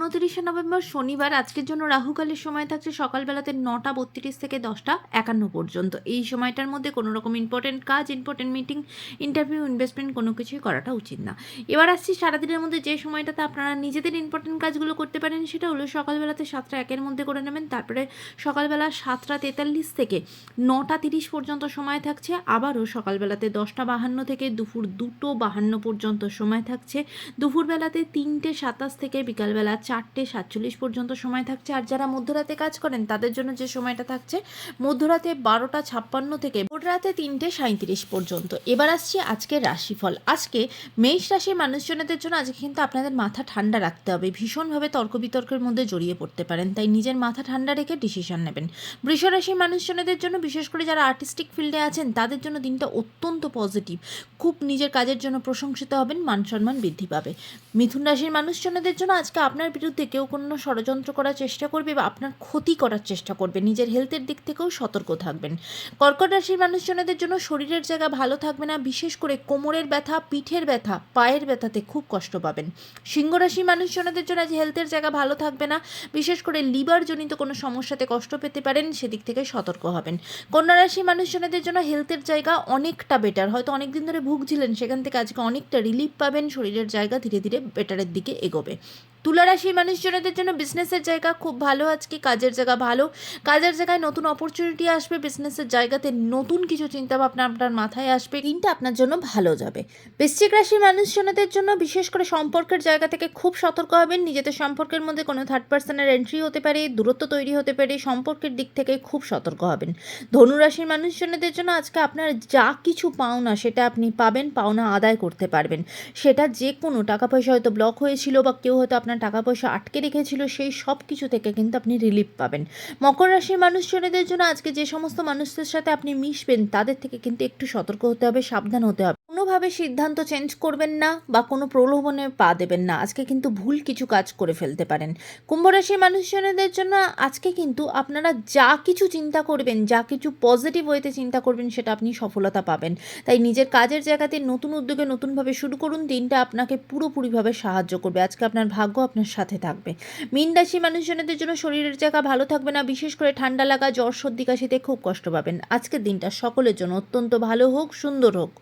29শে November শনিবার। আজকের জন্য রাহুকালের সময় থাকছে সকালবেলাতে 9:32 থেকে 10:51 পর্যন্ত। এই সময়টার মধ্যে কোনো রকম ইম্পর্টেন্ট কাজ, ইম্পর্টেন্ট মিটিং, ইন্টারভিউ, ইনভেস্টমেন্ট কোনো কিছুই করাটা উচিত না। এবার আসছি সারাদিনের মধ্যে যে সময়টাতে আপনারা নিজেদের ইম্পর্টেন্ট কাজগুলো করতে পারেন, সেটা হলো সকালবেলাতে 7:01 মধ্যে করে নেবেন। তারপরে সকালবেলা 7:43 থেকে 9:30 পর্যন্ত সময় থাকছে। আবারও সকালবেলাতে 10:52 থেকে দুপুর 2:52 পর্যন্ত সময় থাকছে। দুপুরবেলাতে 3:27 থেকে বিকালবেলা 4:47 পর্যন্ত সময় থাকছে। আর যারা মধ্যরাতে কাজ করেন তাদের জন্য যে সময়টা থাকছে মধ্যরাতে 12:56 থেকে ভোররাতে 3:37 পর্যন্ত। এবার আসছি আজকের রাশিফল। আজকে মেষ রাশির মানুষজনদের জন্য আজকে কিন্তু আপনাদের মাথা ঠান্ডা রাখতে হবে। ভীষণভাবে তর্ক বিতর্কের মধ্যে জড়িয়ে পড়তে পারেন, তাই নিজের মাথা ঠান্ডা রেখে ডিসিশন নেবেন। বৃষ রাশির মানুষজনদের জন্য, বিশেষ করে যারা আর্টিস্টিক ফিল্ডে আছেন তাদের জন্য দিনটা অত্যন্ত পজিটিভ। খুব নিজের কাজের জন্য প্রশংসিত হবেন, মান সম্মান বৃদ্ধি পাবে। মিথুন রাশির মানুষজনদের জন্য আজকে আপনার বিরুদ্ধে কেউ কোনো ষড়যন্ত্র করার চেষ্টা করবে বা আপনার ক্ষতি করার চেষ্টা করবে। নিজের হেলথের দিক থেকেও সতর্ক থাকবেন। কর্কট রাশির মানুষজনদের জন্য শরীরের জায়গা ভালো থাকবে না, বিশেষ করে কোমরের ব্যথা, পিঠের ব্যথা, পায়ের ব্যথাতে খুব কষ্ট পাবেন। সিংহ রাশির মানুষজনদের জন্য আজ হেলথের জায়গা ভালো থাকবে না, বিশেষ করে লিভারজনিত কোনো সমস্যাতে কষ্ট পেতে পারেন, সেদিক থেকে সতর্ক হবেন। কন্যা রাশির মানুষজনদের জন্য হেলথের জায়গা অনেকটা বেটার। হয়তো অনেকদিন ধরে ভুগছিলেন, সেখান থেকে আজকে অনেকটা রিলিফ পাবেন। শরীরের জায়গা ধীরে ধীরে বেটারের দিকে এগোবে। তুলা রাশির মানুষজনদের জন্য বিজনেসের জায়গা খুব ভালো। আজকে কাজের জায়গা ভালো, কাজের জায়গায় নতুন অপরচুনিটি আসবে। বিজনেসের জায়গাতে নতুন কিছু চিন্তাভাবনা আপনার মাথায় আসবে, দিনটা আপনার জন্য ভালো যাবে। বৃশ্চিক রাশির মানুষজনদের জন্য বিশেষ করে সম্পর্কের জায়গা থেকে খুব সতর্ক হবেন। নিজেদের সম্পর্কের মধ্যে কোনো থার্ড পার্সনের এন্ট্রি হতে পারে, দূরত্ব তৈরি হতে পারে, সম্পর্কের দিক থেকে খুব সতর্ক হবেন। ধনু রাশির মানুষজনদের জন্য আজকে আপনার যা কিছু পাওনা সেটা আপনি পাবেন, পাওনা আদায় করতে পারবেন। সেটা যে কোনো টাকা পয়সা হয়তো ব্লক হয়েছিল বা কেউ হয়তো আপনার টাকা পয়সা আটকে রেখেছিল, সেই সব কিছু থেকে কিন্তু আপনি রিলিফ পাবেন। মকর রাশির মানুষজনদের জন্য আজকে যে সমস্ত মানুষদের সাথে আপনি মিশবেন তাদের থেকে কিন্তু একটু সতর্ক হতে হবে, সাবধান হতে হবে। কোনোভাবে সিদ্ধান্ত চেঞ্জ করবেন না বা কোনো প্রলোভনে পা দেবেন না। আজকে কিন্তু ভুল কিছু কাজ করে ফেলতে পারেন। কুম্ভ রাশির মানুষজনদের জন্য আজকে কিন্তু আপনারা যা কিছু চিন্তা করবেন, যা কিছু পজিটিভ ওয়েতে চিন্তা করবেন, সেটা আপনি সফলতা পাবেন। তাই নিজের কাজের জায়গাতে নতুন উদ্যোগে নতুনভাবে শুরু করুন। দিনটা আপনাকে পুরোপুরিভাবে সাহায্য করবে। আজকে আপনার ভাগ্য আপনার সাথে থাকবে। মীন রাশি মানুষজনদের জন্য শরীরের জায়গা ভালো থাকবে না, বিশেষ করে ঠান্ডা লাগা, জ্বর, সর্দি, কাশিতে খুব কষ্ট পাবেন। আজকের দিনটা সকলের জন্য অত্যন্ত ভালো হোক, সুন্দর হোক।